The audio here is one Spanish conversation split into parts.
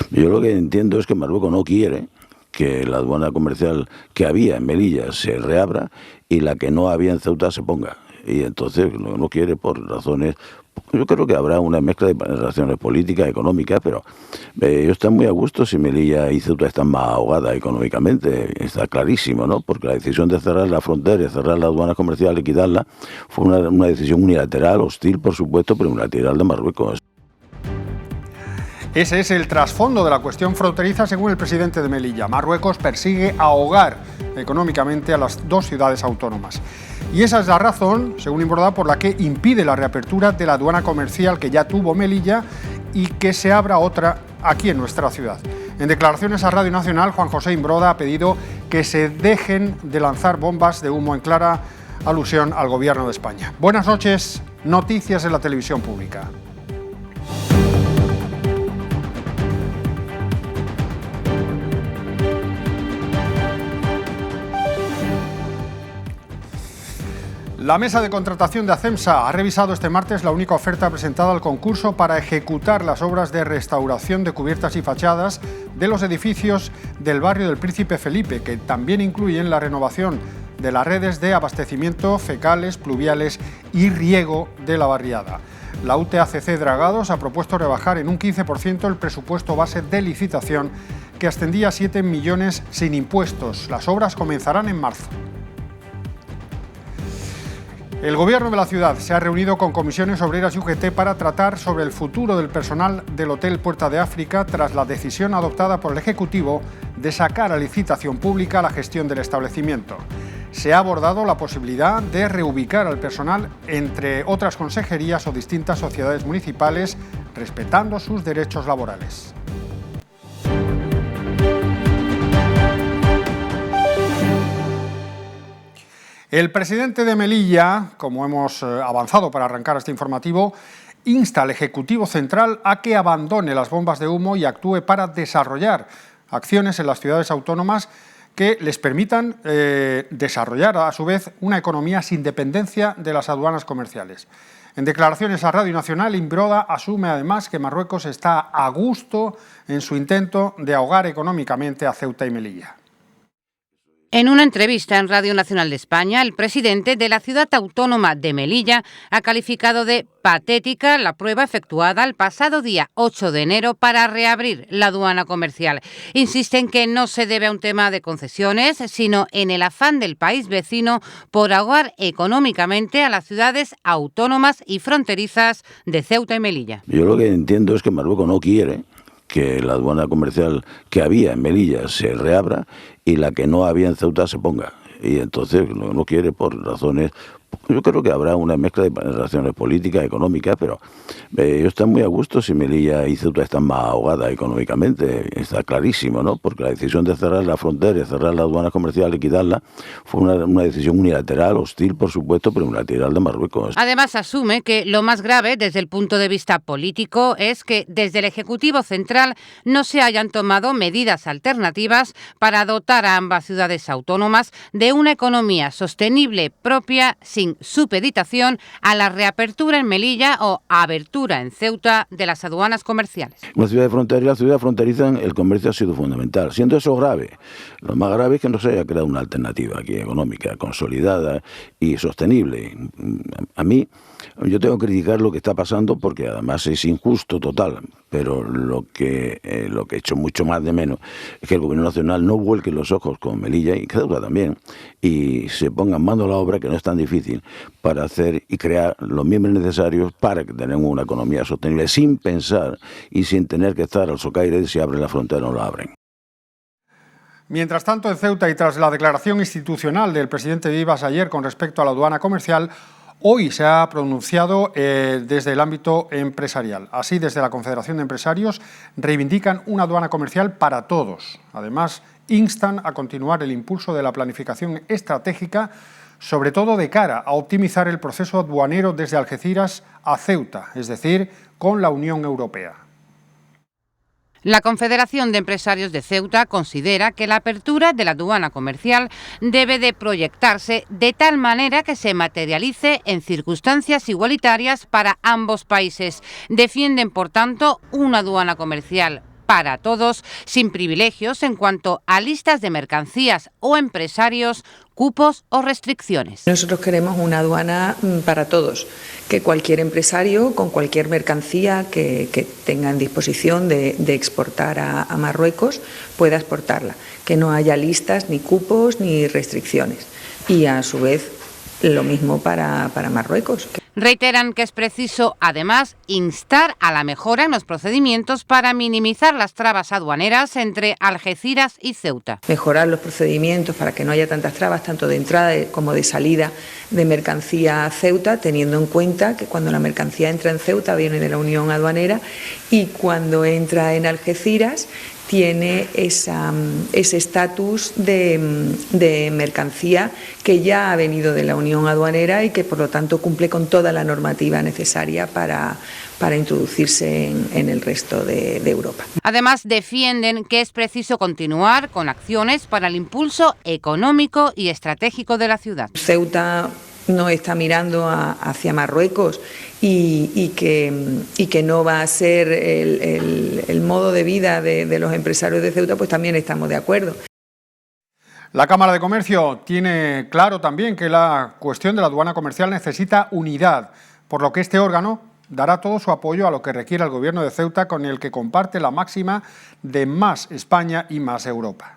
Yo lo que entiendo es que Marruecos no quiere que la aduana comercial que había en Melilla se reabra y la que no había en Ceuta se ponga. Y entonces no quiere por razones... Yo creo que habrá una mezcla de razones políticas, económicas, pero ellos están muy a gusto si Melilla y Ceuta están más ahogadas económicamente. Está clarísimo, ¿no? Porque la decisión de cerrar la frontera y cerrar la aduana comercial y quitarla fue una decisión unilateral, hostil, por supuesto, pero unilateral de Marruecos. Ese es el trasfondo de la cuestión fronteriza, según el presidente de Melilla. Marruecos persigue ahogar económicamente a las dos ciudades autónomas. Y esa es la razón, según Imbroda, por la que impide la reapertura de la aduana comercial que ya tuvo Melilla y que se abra otra aquí en nuestra ciudad. En declaraciones a Radio Nacional, Juan José Imbroda ha pedido que se dejen de lanzar bombas de humo en clara alusión al gobierno de España. Buenas noches, noticias en la televisión pública. La mesa de contratación de ACEMSA ha revisado este martes la única oferta presentada al concurso para ejecutar las obras de restauración de cubiertas y fachadas de los edificios del barrio del Príncipe Felipe, que también incluyen la renovación de las redes de abastecimiento, fecales, pluviales y riego de la barriada. La UTACC Dragados ha propuesto rebajar en un 15% el presupuesto base de licitación, que ascendía a 7 millones sin impuestos. Las obras comenzarán en marzo. El Gobierno de la ciudad se ha reunido con comisiones obreras y UGT para tratar sobre el futuro del personal del Hotel Puerta de África tras la decisión adoptada por el Ejecutivo de sacar a licitación pública la gestión del establecimiento. Se ha abordado la posibilidad de reubicar al personal entre otras consejerías o distintas sociedades municipales, respetando sus derechos laborales. El presidente de Melilla, como hemos avanzado para arrancar este informativo, insta al Ejecutivo Central a que abandone las bombas de humo y actúe para desarrollar acciones en las ciudades autónomas que les permitan desarrollar a su vez una economía sin dependencia de las aduanas comerciales. En declaraciones a Radio Nacional, Imbroda asume además que Marruecos está a gusto en su intento de ahogar económicamente a Ceuta y Melilla. En una entrevista en Radio Nacional de España, el presidente de la ciudad autónoma de Melilla ha calificado de patética la prueba efectuada el pasado día 8 de enero para reabrir la aduana comercial. Insiste en que no se debe a un tema de concesiones, sino en el afán del país vecino por ahogar económicamente a las ciudades autónomas y fronterizas de Ceuta y Melilla. Yo lo que entiendo es que Marruecos no quiere que la aduana comercial que había en Melilla se reabra y la que no había en Ceuta se ponga. Y entonces no quiere por razones... Yo creo que habrá una mezcla de razones políticas, económicas, pero ellos están muy a gusto si Melilla y Ceuta están más ahogadas económicamente. Está clarísimo, ¿no? Porque la decisión de cerrar la frontera, cerrar la aduana comercial y quitarla fue una decisión unilateral, hostil, por supuesto, pero unilateral de Marruecos. Además, asume que lo más grave desde el punto de vista político es que desde el Ejecutivo Central no se hayan tomado medidas alternativas para dotar a ambas ciudades autónomas de una economía sostenible propia sin supeditación a la reapertura en Melilla o abertura en Ceuta de las aduanas comerciales. Una ciudad de frontera y la ciudad fronteriza, el comercio ha sido fundamental. Siendo eso grave, lo más grave es que no se haya creado una alternativa aquí económica, consolidada y sostenible. A mí, yo tengo que criticar lo que está pasando porque además es injusto total, pero lo que he hecho mucho más de menos es que el Gobierno Nacional no vuelque los ojos con Melilla y Ceuta también y se ponga en mano a la obra, que no es tan difícil, para hacer y crear los miembros necesarios para que tengamos una economía sostenible sin pensar y sin tener que estar al socaire de si abren la frontera o no la abren. Mientras tanto, en Ceuta y tras la declaración institucional del presidente Vivas ayer con respecto a la aduana comercial, hoy se ha pronunciado desde el ámbito empresarial. Así, desde la Confederación de Empresarios reivindican una aduana comercial para todos. Además, instan a continuar el impulso de la planificación estratégica, sobre todo de cara a optimizar el proceso aduanero desde Algeciras a Ceuta, es decir, con la Unión Europea. La Confederación de Empresarios de Ceuta considera que la apertura de la aduana comercial debe de proyectarse de tal manera que se materialice en circunstancias igualitarias para ambos países. Defienden, por tanto, una aduana comercial para todos, sin privilegios en cuanto a listas de mercancías o empresarios, cupos o restricciones. Nosotros queremos una aduana para todos, que cualquier empresario con cualquier mercancía que tenga en disposición de exportar a Marruecos pueda exportarla, que no haya listas, ni cupos, ni restricciones. Y a su vez lo mismo para Marruecos. Reiteran que es preciso, además, instar a la mejora en los procedimientos para minimizar las trabas aduaneras entre Algeciras y Ceuta. Mejorar los procedimientos para que no haya tantas trabas, tanto de entrada como de salida de mercancía a Ceuta, teniendo en cuenta que cuando la mercancía entra en Ceuta viene de la Unión Aduanera y cuando entra en Algeciras tiene ese estatus de mercancía que ya ha venido de la Unión Aduanera y que por lo tanto cumple con toda la normativa necesaria para introducirse en el resto de Europa. Además, defienden que es preciso continuar con acciones para el impulso económico y estratégico de la ciudad. Ceuta no está mirando hacia Marruecos y que no va a ser el modo de vida de los empresarios de Ceuta, pues también estamos de acuerdo. La Cámara de Comercio tiene claro también que la cuestión de la aduana comercial necesita unidad, por lo que este órgano dará todo su apoyo a lo que requiera el Gobierno de Ceuta, con el que comparte la máxima de más España y más Europa.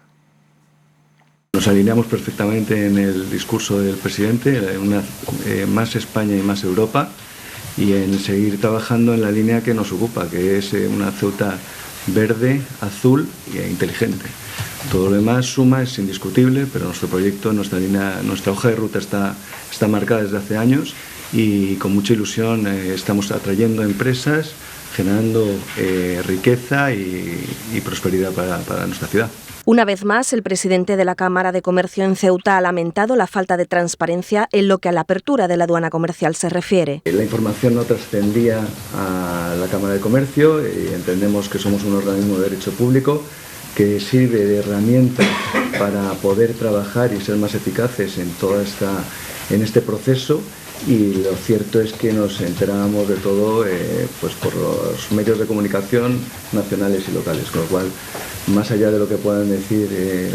Nos alineamos perfectamente en el discurso del presidente, más España y más Europa, y en seguir trabajando en la línea que nos ocupa, que es una Ceuta verde, azul e inteligente. Todo lo demás suma, es indiscutible, pero nuestro proyecto, nuestra hoja de ruta está marcada desde hace años y con mucha ilusión estamos atrayendo empresas, generando riqueza y prosperidad para nuestra ciudad. Una vez más, el presidente de la Cámara de Comercio en Ceuta ha lamentado la falta de transparencia en lo que a la apertura de la aduana comercial se refiere. La información no trascendía a la Cámara de Comercio y entendemos que somos un organismo de derecho público que sirve de herramienta para poder trabajar y ser más eficaces en este proceso. Y lo cierto es que nos enterábamos de todo pues por los medios de comunicación nacionales y locales, con lo cual, más allá de lo que puedan decir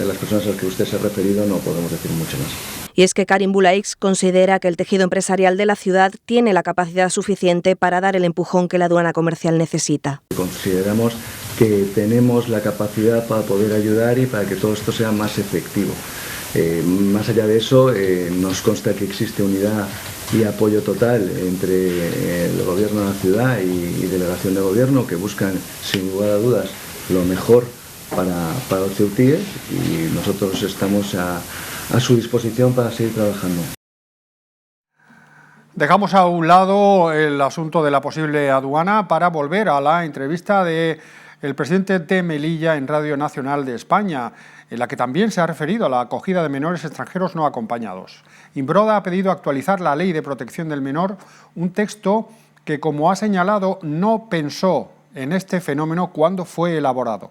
las personas a las que usted se ha referido, no podemos decir mucho más. Y es que Karim Boulaix considera que el tejido empresarial de la ciudad tiene la capacidad suficiente para dar el empujón que la aduana comercial necesita. Consideramos que tenemos la capacidad para poder ayudar y para que todo esto sea más efectivo. Más allá de eso, nos consta que existe unidad y apoyo total entre el Gobierno de la ciudad y delegación de Gobierno, que buscan, sin lugar a dudas, lo mejor para los ceutíes, y nosotros estamos a su disposición para seguir trabajando. Dejamos a un lado el asunto de la posible aduana para volver a la entrevista del presidente de Melilla en Radio Nacional de España, en la que también se ha referido a la acogida de menores extranjeros no acompañados. Imbroda ha pedido actualizar la Ley de Protección del Menor, un texto que, como ha señalado, no pensó en este fenómeno cuando fue elaborado.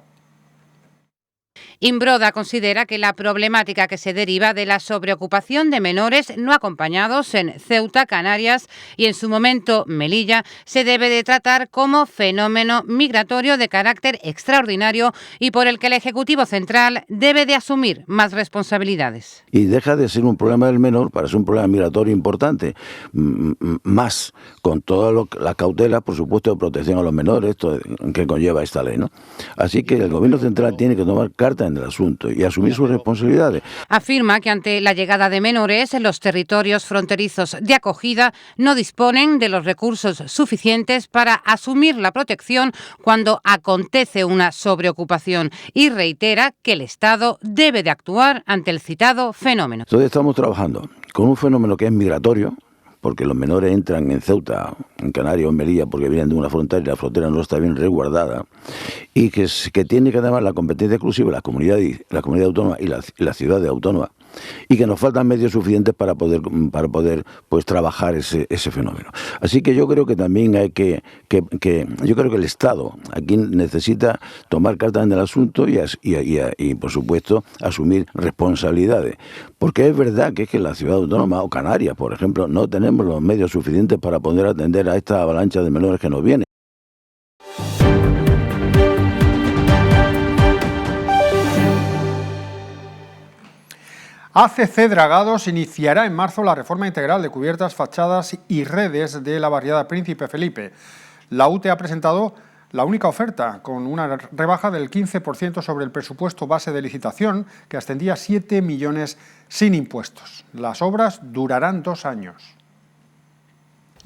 Imbroda considera que la problemática que se deriva de la sobreocupación de menores no acompañados en Ceuta, Canarias y en su momento Melilla se debe de tratar como fenómeno migratorio de carácter extraordinario y por el que el Ejecutivo Central debe de asumir más responsabilidades. Y deja de ser un problema del menor para ser un problema migratorio importante, más con toda la cautela, por supuesto, de protección a los menores que conlleva esta ley, ¿no? Así que el Gobierno Central tiene que tomar carta en el asunto y asumir sus responsabilidades. Afirma que ante la llegada de menores, los territorios fronterizos de acogida no disponen de los recursos suficientes para asumir la protección cuando acontece una sobreocupación y reitera que el Estado debe de actuar ante el citado fenómeno. Entonces estamos trabajando con un fenómeno que es migratorio, porque los menores entran en Ceuta, en Canarias o en Melilla porque vienen de una frontera y la frontera no está bien resguardada, y que tiene que además la competencia exclusiva de la comunidad autónoma y la ciudad autónoma, y que nos faltan medios suficientes para poder pues trabajar ese fenómeno. Así que yo creo que también hay que yo creo que el Estado aquí necesita tomar cartas en el asunto y por supuesto asumir responsabilidades, porque es verdad que es que la ciudad autónoma o Canarias, por ejemplo, no tenemos los medios suficientes para poder atender a esta avalancha de menores que nos viene. ACC Dragados iniciará en marzo la reforma integral de cubiertas, fachadas y redes de la barriada Príncipe Felipe. La UTE ha presentado la única oferta, con una rebaja del 15% sobre el presupuesto base de licitación, que ascendía a 7 millones sin impuestos. Las obras durarán 2 años.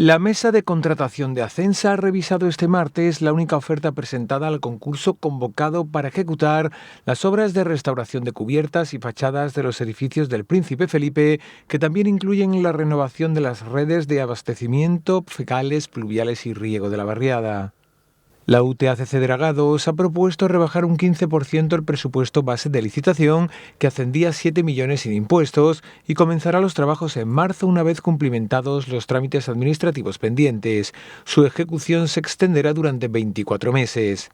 La mesa de contratación de Acensa ha revisado este martes la única oferta presentada al concurso convocado para ejecutar las obras de restauración de cubiertas y fachadas de los edificios del Príncipe Felipe, que también incluyen la renovación de las redes de abastecimiento, fecales, pluviales y riego de la barriada. La UTE-ACC Dragados ha propuesto rebajar un 15% el presupuesto base de licitación, que ascendía a 7 millones sin impuestos, y comenzará los trabajos en marzo una vez cumplimentados los trámites administrativos pendientes. Su ejecución se extenderá durante 24 meses.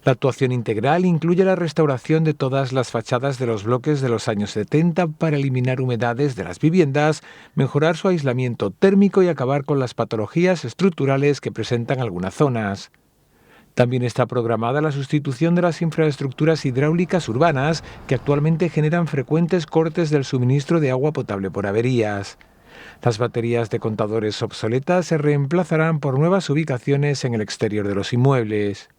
La actuación integral incluye la restauración de todas las fachadas de los bloques de los años 70 para eliminar humedades de las viviendas, mejorar su aislamiento térmico y acabar con las patologías estructurales que presentan algunas zonas. También está programada la sustitución de las infraestructuras hidráulicas urbanas, que actualmente generan frecuentes cortes del suministro de agua potable por averías. Las baterías de contadores obsoletas se reemplazarán por nuevas ubicaciones en el exterior de los inmuebles.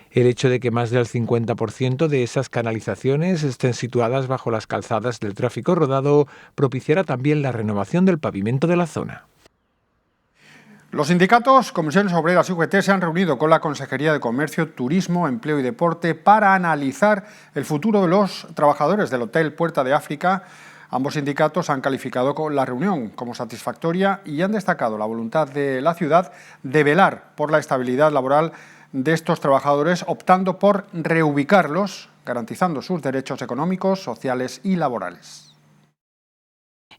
El hecho de que más del 50% de esas canalizaciones estén situadas bajo las calzadas del tráfico rodado propiciará también la renovación del pavimento de la zona. Los sindicatos, comisiones obreras y UGT se han reunido con la Consejería de Comercio, Turismo, Empleo y Deporte para analizar el futuro de los trabajadores del Hotel Puerta de África. Ambos sindicatos han calificado la reunión como satisfactoria y han destacado la voluntad de la ciudad de velar por la estabilidad laboral de estos trabajadores, optando por reubicarlos, garantizando sus derechos económicos, sociales y laborales.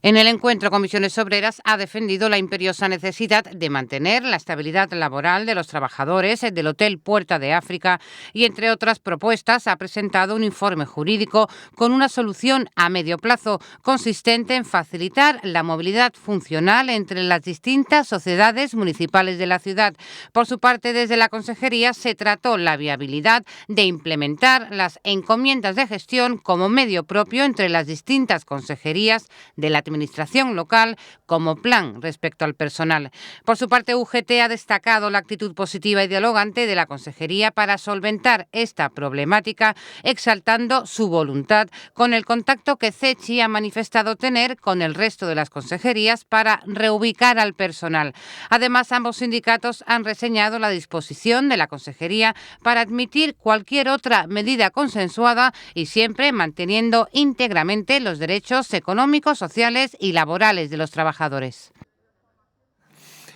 En el encuentro, Comisiones Obreras ha defendido la imperiosa necesidad de mantener la estabilidad laboral de los trabajadores del Hotel Puerta de África y, entre otras propuestas, ha presentado un informe jurídico con una solución a medio plazo consistente en facilitar la movilidad funcional entre las distintas sociedades municipales de la ciudad. Por su parte, desde la Consejería se trató la viabilidad de implementar las encomiendas de gestión como medio propio entre las distintas consejerías de la Administración local como plan respecto al personal. Por su parte, UGT ha destacado la actitud positiva y dialogante de la Consejería para solventar esta problemática, exaltando su voluntad con el contacto que CECHI ha manifestado tener con el resto de las consejerías para reubicar al personal. Además, ambos sindicatos han reseñado la disposición de la Consejería para admitir cualquier otra medida consensuada y siempre manteniendo íntegramente los derechos económicos, sociales y laborales de los trabajadores.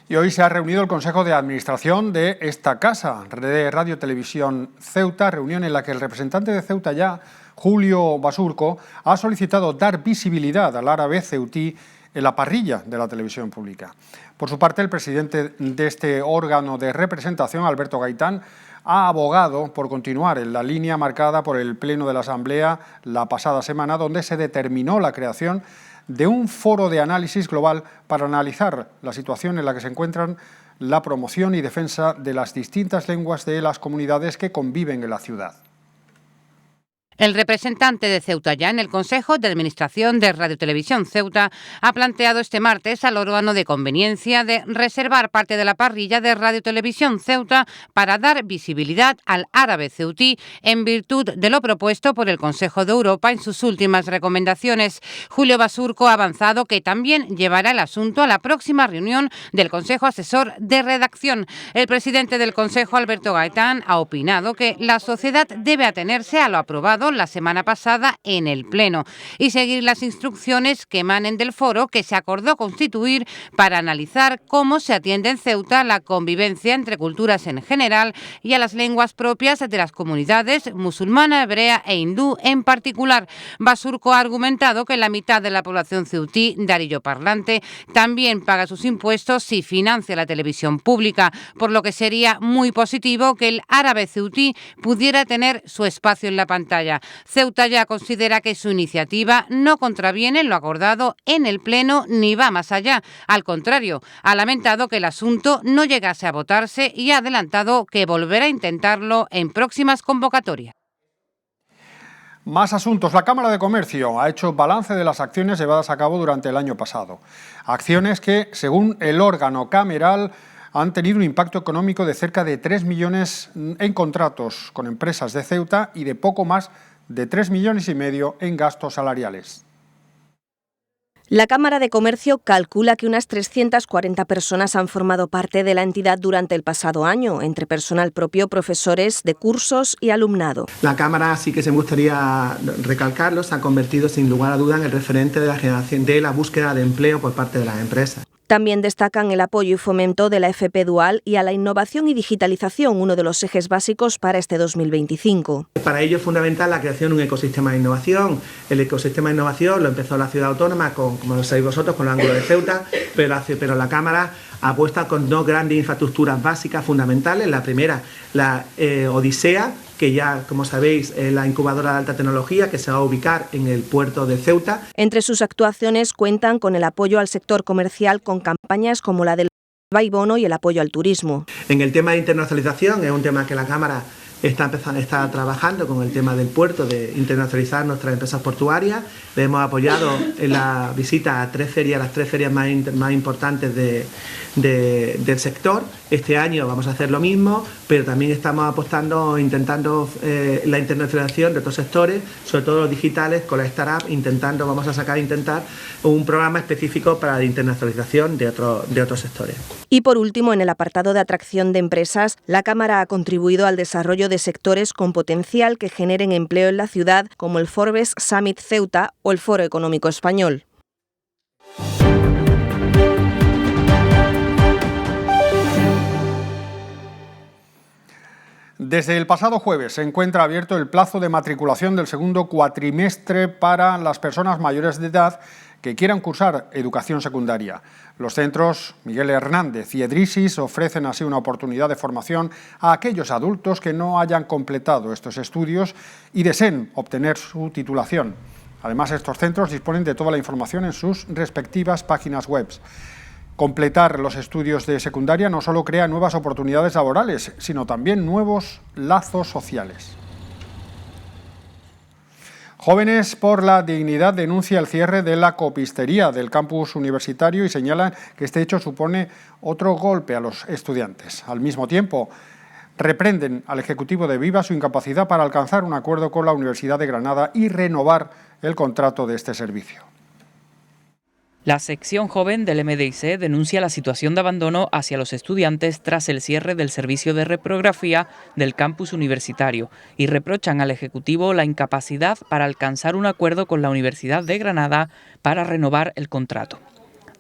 Y hoy se ha reunido el Consejo de Administración de esta casa, de Radio Televisión Ceuta, reunión en la que el representante de Ceuta ya, Julio Basurco, ha solicitado dar visibilidad al árabe ceutí en la parrilla de la televisión pública. Por su parte, el presidente de este órgano de representación, Alberto Gaitán, ha abogado por continuar en la línea marcada por el Pleno de la Asamblea la pasada semana, donde se determinó la creación de un foro de análisis global para analizar la situación en la que se encuentran la promoción y defensa de las distintas lenguas de las comunidades que conviven en la ciudad. El representante de Ceuta ya en el Consejo de Administración de Radio Televisión Ceuta ha planteado este martes al órgano de conveniencia de reservar parte de la parrilla de Radio Televisión Ceuta para dar visibilidad al árabe ceutí en virtud de lo propuesto por el Consejo de Europa en sus últimas recomendaciones. Julio Basurco ha avanzado que también llevará el asunto a la próxima reunión del Consejo Asesor de Redacción. El presidente del Consejo, Alberto Gaitán, ha opinado que la sociedad debe atenerse a lo aprobado la semana pasada en el Pleno y seguir las instrucciones que emanen del foro que se acordó constituir para analizar cómo se atiende en Ceuta la convivencia entre culturas en general y a las lenguas propias de las comunidades musulmana, hebrea e hindú en particular. Basurco ha argumentado que la mitad de la población ceutí darillo-parlante también paga sus impuestos y financia la televisión pública, por lo que sería muy positivo que el árabe ceutí pudiera tener su espacio en la pantalla. Ceuta ya considera que su iniciativa no contraviene lo acordado en el Pleno ni va más allá. Al contrario, ha lamentado que el asunto no llegase a votarse y ha adelantado que volverá a intentarlo en próximas convocatorias. Más asuntos. La Cámara de Comercio ha hecho balance de las acciones llevadas a cabo durante el año pasado. Acciones que, según el órgano cameral, han tenido un impacto económico de cerca de 3 millones en contratos con empresas de Ceuta y de poco más de 3,5 millones en gastos salariales. La Cámara de Comercio calcula que unas 340 personas han formado parte de la entidad durante el pasado año, entre personal propio, profesores de cursos y alumnado. La Cámara, sí que se me gustaría recalcarlo, se ha convertido sin lugar a duda en el referente de la generación de la búsqueda de empleo por parte de las empresas. También destacan el apoyo y fomento de la FP Dual y a la innovación y digitalización, uno de los ejes básicos para este 2025. Para ello es fundamental la creación de un ecosistema de innovación. El ecosistema de innovación lo empezó la ciudad autónoma, como lo sabéis vosotros, con el ángulo de Ceuta, pero la Cámara apuesta con 2 grandes infraestructuras básicas fundamentales. La primera, la Odisea, que ya, como sabéis, es la incubadora de alta tecnología que se va a ubicar en el puerto de Ceuta. Entre sus actuaciones cuentan con el apoyo al sector comercial con campañas como la del IVA y bono y el apoyo al turismo. En el tema de internacionalización es un tema que la Cámara está trabajando con el tema del puerto, de internacionalizar nuestras empresas portuarias. Le hemos apoyado en la visita a 3 ferias, las 3 ferias más importantes del sector. Este año vamos a hacer lo mismo, pero también estamos apostando, intentando la internacionalización de otros sectores, sobre todo los digitales, con la startup, vamos a intentar un programa específico para la internacionalización de otros sectores. Y por último, en el apartado de atracción de empresas, la Cámara ha contribuido al desarrollo de sectores con potencial que generen empleo en la ciudad, como el Forbes Summit Ceuta o el Foro Económico Español. Desde el pasado jueves se encuentra abierto el plazo de matriculación del segundo cuatrimestre para las personas mayores de edad que quieran cursar educación secundaria. Los centros Miguel Hernández y Edrisis ofrecen así una oportunidad de formación a aquellos adultos que no hayan completado estos estudios y deseen obtener su titulación. Además, estos centros disponen de toda la información en sus respectivas páginas web. Completar los estudios de secundaria no solo crea nuevas oportunidades laborales, sino también nuevos lazos sociales. Jóvenes por la Dignidad denuncia el cierre de la copistería del campus universitario y señalan que este hecho supone otro golpe a los estudiantes. Al mismo tiempo, reprenden al Ejecutivo de Viva su incapacidad para alcanzar un acuerdo con la Universidad de Granada y renovar el contrato de este servicio. La sección joven del MDIC denuncia la situación de abandono hacia los estudiantes tras el cierre del servicio de reprografía del campus universitario y reprochan al Ejecutivo la incapacidad para alcanzar un acuerdo con la Universidad de Granada para renovar el contrato.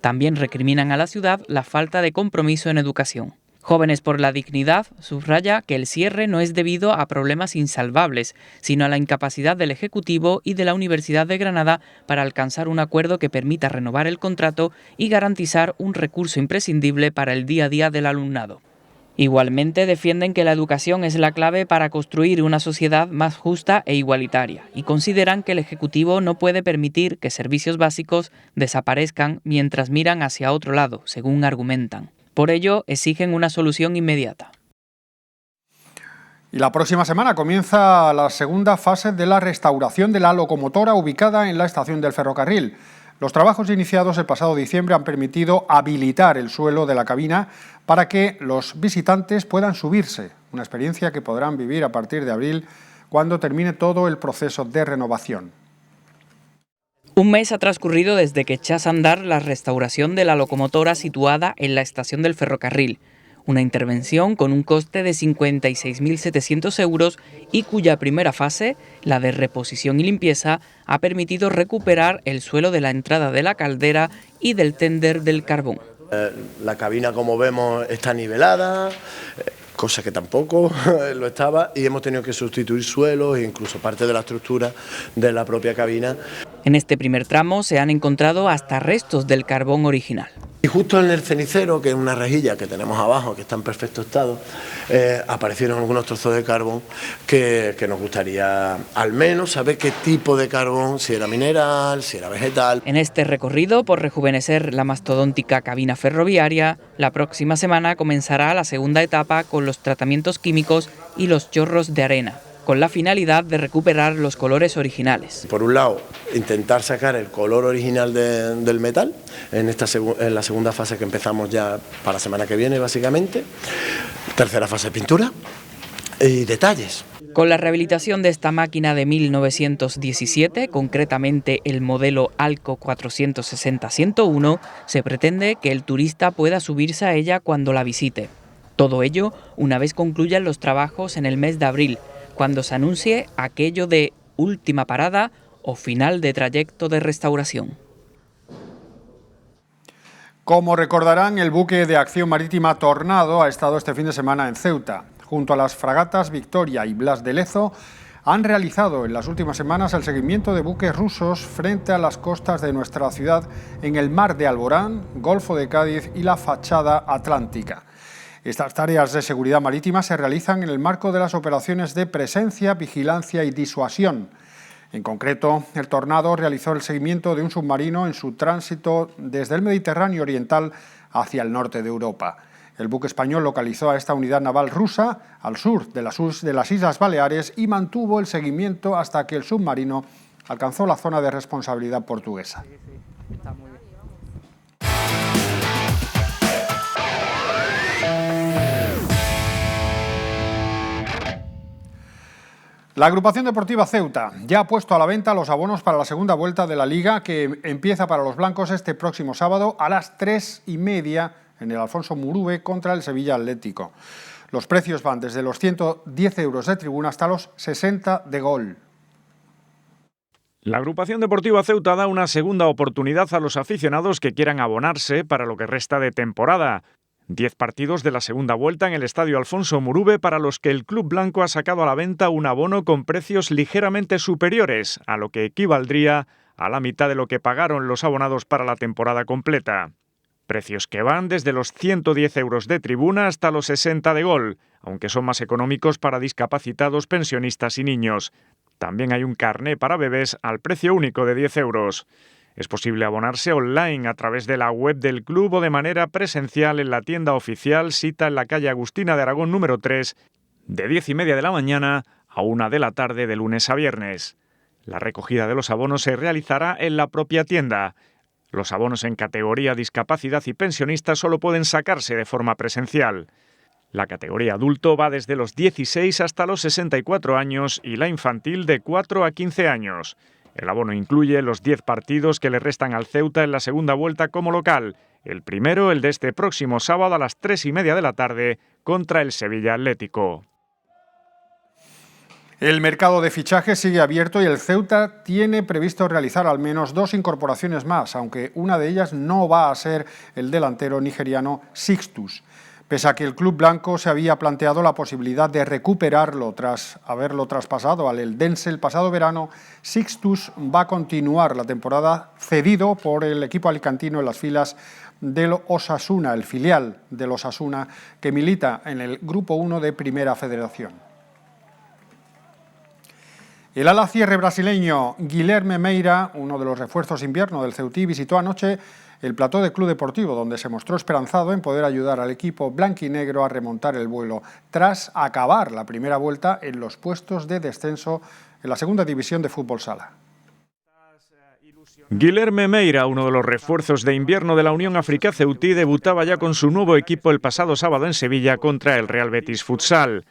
También recriminan a la ciudad la falta de compromiso en educación. Jóvenes por la Dignidad subraya que el cierre no es debido a problemas insalvables, sino a la incapacidad del Ejecutivo y de la Universidad de Granada para alcanzar un acuerdo que permita renovar el contrato y garantizar un recurso imprescindible para el día a día del alumnado. Igualmente defienden que la educación es la clave para construir una sociedad más justa e igualitaria y consideran que el Ejecutivo no puede permitir que servicios básicos desaparezcan mientras miran hacia otro lado, según argumentan. Por ello, exigen una solución inmediata. Y la próxima semana comienza la segunda fase de la restauración de la locomotora ubicada en la estación del ferrocarril. Los trabajos iniciados el pasado diciembre han permitido habilitar el suelo de la cabina para que los visitantes puedan subirse, una experiencia que podrán vivir a partir de abril cuando termine todo el proceso de renovación. Un mes ha transcurrido desde que echase a andar la restauración de la locomotora situada en la estación del ferrocarril, una intervención con un coste de 56.700 euros y cuya primera fase, la de reposición y limpieza, ha permitido recuperar el suelo de la entrada de la caldera y del tender del carbón. La cabina, como vemos, está nivelada, cosa que tampoco lo estaba, y hemos tenido que sustituir suelos e incluso parte de la estructura de la propia cabina. En este primer tramo se han encontrado hasta restos del carbón original. Y justo en el cenicero, que es una rejilla que tenemos abajo, que está en perfecto estado, aparecieron algunos trozos de carbón que nos gustaría al menos saber qué tipo de carbón, si era mineral, si era vegetal. En este recorrido por rejuvenecer la mastodóntica cabina ferroviaria, la próxima semana comenzará la segunda etapa con los tratamientos químicos y los chorros de arena, con la finalidad de recuperar los colores originales. Por un lado, intentar sacar el color original del metal en la segunda fase que empezamos ya para la semana que viene, básicamente. Tercera fase, pintura y detalles. Con la rehabilitación de esta máquina de 1917, concretamente el modelo Alco 460-101, se pretende que el turista pueda subirse a ella cuando la visite. Todo ello una vez concluyan los trabajos en el mes de abril, cuando se anuncie aquello de última parada o final de trayecto de restauración. Como recordarán, el buque de acción marítima Tornado ha estado este fin de semana en Ceuta. Junto a las fragatas Victoria y Blas de Lezo, han realizado en las últimas semanas el seguimiento de buques rusos frente a las costas de nuestra ciudad en el mar de Alborán, Golfo de Cádiz y la fachada atlántica. Estas tareas de seguridad marítima se realizan en el marco de las operaciones de presencia, vigilancia y disuasión. En concreto, el Tornado realizó el seguimiento de un submarino en su tránsito desde el Mediterráneo oriental hacia el norte de Europa. El buque español localizó a esta unidad naval rusa al sur de las Islas Baleares y mantuvo el seguimiento hasta que el submarino alcanzó la zona de responsabilidad portuguesa. La agrupación deportiva Ceuta ya ha puesto a la venta los abonos para la segunda vuelta de la Liga, que empieza para los blancos este próximo sábado a las 3:30 en el Alfonso Murube contra el Sevilla Atlético. Los precios van desde los 110 euros de tribuna hasta los 60 de gol. La agrupación deportiva Ceuta da una segunda oportunidad a los aficionados que quieran abonarse para lo que resta de temporada. 10 partidos de la segunda vuelta en el Estadio Alfonso Murube para los que el club blanco ha sacado a la venta un abono con precios ligeramente superiores, a lo que equivaldría a la mitad de lo que pagaron los abonados para la temporada completa. Precios que van desde los 110 euros de tribuna hasta los 60 de gol, aunque son más económicos para discapacitados, pensionistas y niños. También hay un carné para bebés al precio único de 10 euros. Es posible abonarse online a través de la web del club o de manera presencial en la tienda oficial, cita en la calle Agustina de Aragón número 3, de 10:30 de la mañana a 1 de la tarde de lunes a viernes. La recogida de los abonos se realizará en la propia tienda. Los abonos en categoría discapacidad y pensionista solo pueden sacarse de forma presencial. La categoría adulto va desde los 16 hasta los 64 años y la infantil de 4 a 15 años. El abono incluye los 10 partidos que le restan al Ceuta en la segunda vuelta como local. El primero, el de este próximo sábado a las 3:30 de la tarde contra el Sevilla Atlético. El mercado de fichajes sigue abierto y el Ceuta tiene previsto realizar al menos 2 incorporaciones más, aunque una de ellas no va a ser el delantero nigeriano Sixtus. Pese a que el club blanco se había planteado la posibilidad de recuperarlo tras haberlo traspasado al Eldense el pasado verano, Sixtus va a continuar la temporada cedido por el equipo alicantino en las filas del Osasuna, el filial del Osasuna, que milita en el Grupo 1 de Primera Federación. El ala cierre brasileño Guilherme Meira, uno de los refuerzos invierno del Ceutí, visitó anoche el plató del Club Deportivo, donde se mostró esperanzado en poder ayudar al equipo blanquinegro a remontar el vuelo, tras acabar la primera vuelta en los puestos de descenso en la segunda división de fútbol sala. Guilherme Meira, uno de los refuerzos de invierno de la Unión África Ceutí, debutaba ya con su nuevo equipo el pasado sábado en Sevilla contra el Real Betis Futsal.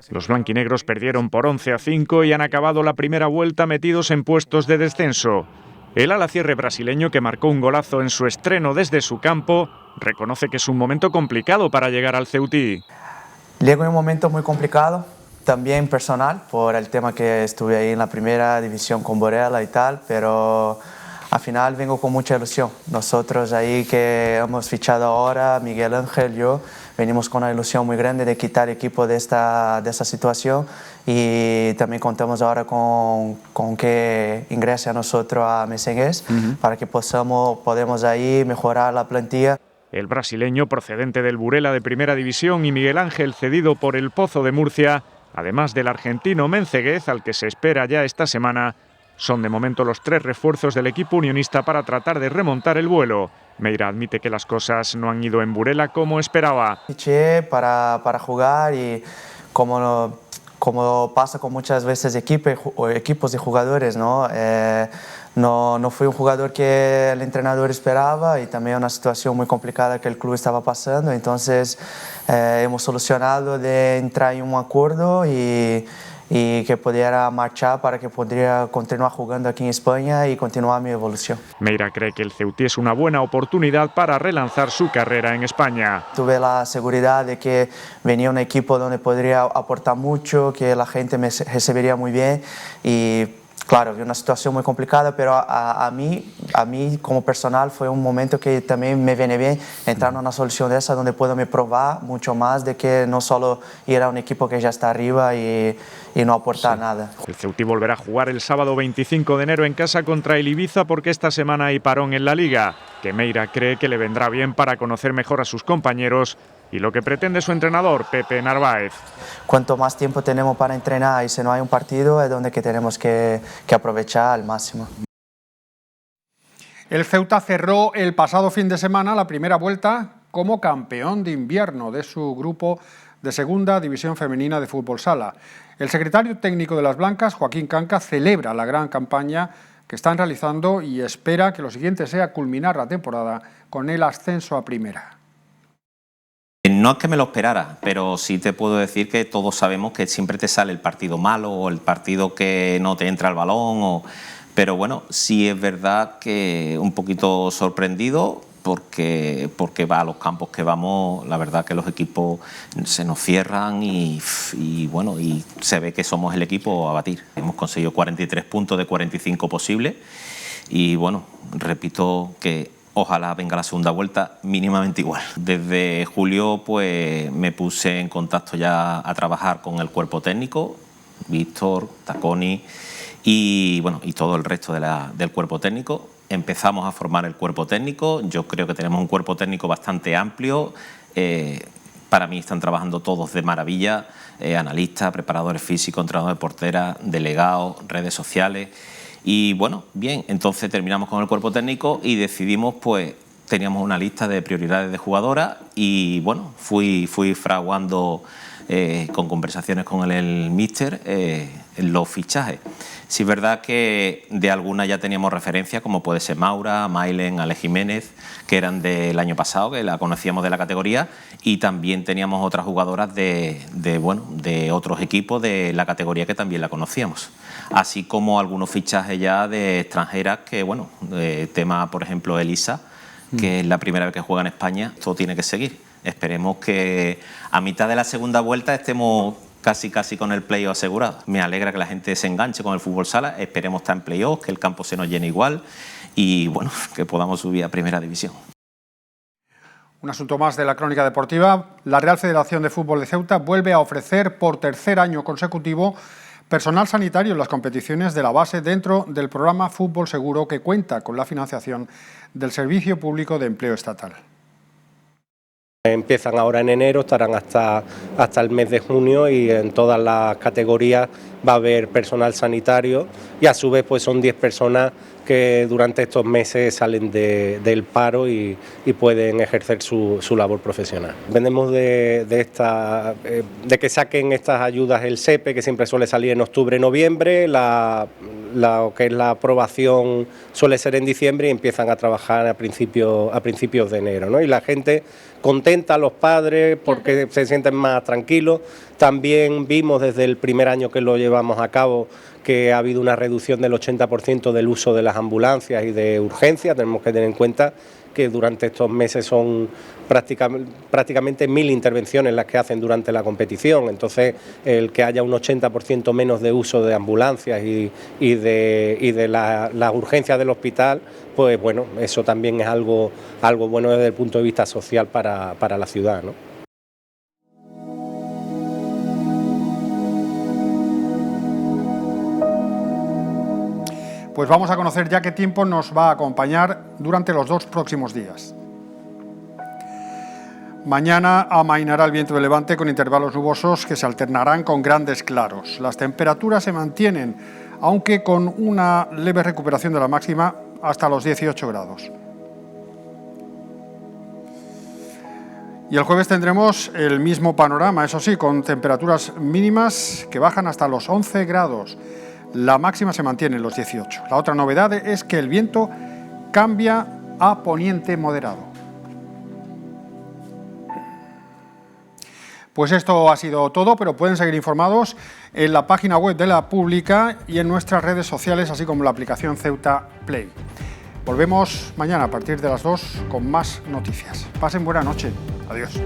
Los blanquinegros perdieron por 11-5 y han acabado la primera vuelta metidos en puestos de descenso. El alacierre brasileño, que marcó un golazo en su estreno desde su campo, reconoce que es un momento complicado para llegar al Ceutí. Llego en un momento muy complicado, también personal, por el tema que estuve ahí en la primera división con Borella y tal, pero al final vengo con mucha ilusión. Nosotros ahí que hemos fichado ahora, Miguel Ángel, yo, venimos con una ilusión muy grande de quitar equipo de esta situación y también contamos ahora con que ingrese a nosotros a Messengués para que podemos ahí mejorar la plantilla. El brasileño procedente del Burela de Primera División y Miguel Ángel cedido por el Pozo de Murcia, además del argentino Menceguez, al que se espera ya esta semana, son de momento los 3 refuerzos del equipo unionista para tratar de remontar el vuelo. Meira admite que las cosas no han ido en Burela como esperaba. Fiché para jugar y como como pasa con muchas veces equipos de jugadores, ¿no? No fui un jugador que el entrenador esperaba y también una situación muy complicada que el club estaba pasando, entonces hemos solucionado de entrar en un acuerdo y que pudiera marchar para que pudiera continuar jugando aquí en España y continuar mi evolución. Meira cree que el Ceutí es una buena oportunidad para relanzar su carrera en España. Tuve la seguridad de que venía un equipo donde podría aportar mucho, que la gente me recibiría muy bien y claro, una situación muy complicada, pero a mí como personal fue un momento que también me viene bien entrar en una solución de esa donde puedo me probar mucho más de que no solo ir a un equipo que ya está arriba y no aportar nada. El Ceutí volverá a jugar el sábado 25 de enero en casa contra el Ibiza porque esta semana hay parón en la Liga, que Meira cree que le vendrá bien para conocer mejor a sus compañeros y lo que pretende su entrenador, Pepe Narváez. Cuanto más tiempo tenemos para entrenar y si no hay un partido es donde que tenemos que aprovechar al máximo. El Ceuta cerró el pasado fin de semana la primera vuelta como campeón de invierno de su grupo de segunda división femenina de fútbol sala. El secretario técnico de las Blancas, Joaquín Canca, celebra la gran campaña que están realizando y espera que lo siguiente sea culminar la temporada con el ascenso a primera. No es que me lo esperara, pero sí te puedo decir que todos sabemos que siempre te sale el partido malo o el partido que no te entra el balón. Pero bueno, sí es verdad que un poquito sorprendido porque va a los campos que vamos, la verdad que los equipos se nos cierran y bueno, y se ve que somos el equipo a batir. Hemos conseguido 43 puntos de 45 posibles y bueno, repito que ojalá venga la segunda vuelta mínimamente igual. Desde julio pues me puse en contacto ya a trabajar con el cuerpo técnico, Víctor, Taconi y bueno, y todo el resto del cuerpo técnico. Empezamos a formar el cuerpo técnico. Yo creo que tenemos un cuerpo técnico bastante amplio. Para mí están trabajando todos de maravilla, analistas, preparadores físicos, entrenadores de portera, delegados, redes sociales. Y bueno, bien, entonces terminamos con el cuerpo técnico y decidimos, pues, teníamos una lista de prioridades de jugadoras y bueno, fui fraguando con conversaciones con el míster los fichajes. Sí es verdad que de algunas ya teníamos referencia, como puede ser Maura, Mailen, Ale Jiménez, que eran del año pasado, que la conocíamos de la categoría, y también teníamos otras jugadoras de otros equipos de la categoría que también la conocíamos. Así como algunos fichajes ya de extranjeras que, bueno, tema, por ejemplo, Elisa, que es la primera vez que juega en España, todo tiene que seguir. Esperemos que a mitad de la segunda vuelta estemos casi con el playoff asegurado. Me alegra que la gente se enganche con el fútbol sala, esperemos estar en playoff, que el campo se nos llene igual y bueno, que podamos subir a primera división. Un asunto más de la crónica deportiva. La Real Federación de Fútbol de Ceuta vuelve a ofrecer por tercer año consecutivo personal sanitario en las competiciones de la base dentro del programa Fútbol Seguro, que cuenta con la financiación del Servicio Público de Empleo Estatal. Empiezan ahora en enero, estarán hasta el mes de junio y en todas las categorías va a haber personal sanitario y a su vez pues son 10 personas que durante estos meses salen del paro y pueden ejercer su labor profesional. Dependemos de que saquen estas ayudas el SEPE, que siempre suele salir en octubre-noviembre, lo que es la aprobación suele ser en diciembre y empiezan a trabajar a principios de enero, ¿no? Y la gente contenta, los padres, porque se sienten más tranquilos. También vimos desde el primer año que lo llevamos a cabo que ha habido una reducción del 80% del uso de las ambulancias y de urgencias. Tenemos que tener en cuenta que durante estos meses son prácticamente 1000 intervenciones las que hacen durante la competición. Entonces, el que haya un 80% menos de uso de ambulancias y de las urgencias del hospital, pues bueno, eso también es algo bueno desde el punto de vista social para la ciudad, ¿no? Pues vamos a conocer ya qué tiempo nos va a acompañar durante los 2 próximos días. Mañana amainará el viento de levante con intervalos nubosos que se alternarán con grandes claros. Las temperaturas se mantienen, aunque con una leve recuperación de la máxima hasta los 18 grados. Y el jueves tendremos el mismo panorama, eso sí, con temperaturas mínimas que bajan hasta los 11 grados. La máxima se mantiene en los 18. La otra novedad es que el viento cambia a poniente moderado. Pues esto ha sido todo, pero pueden seguir informados en la página web de la Pública y en nuestras redes sociales, así como la aplicación Ceuta Play. Volvemos mañana a partir de las 2 con más noticias. Pasen buena noche. Adiós.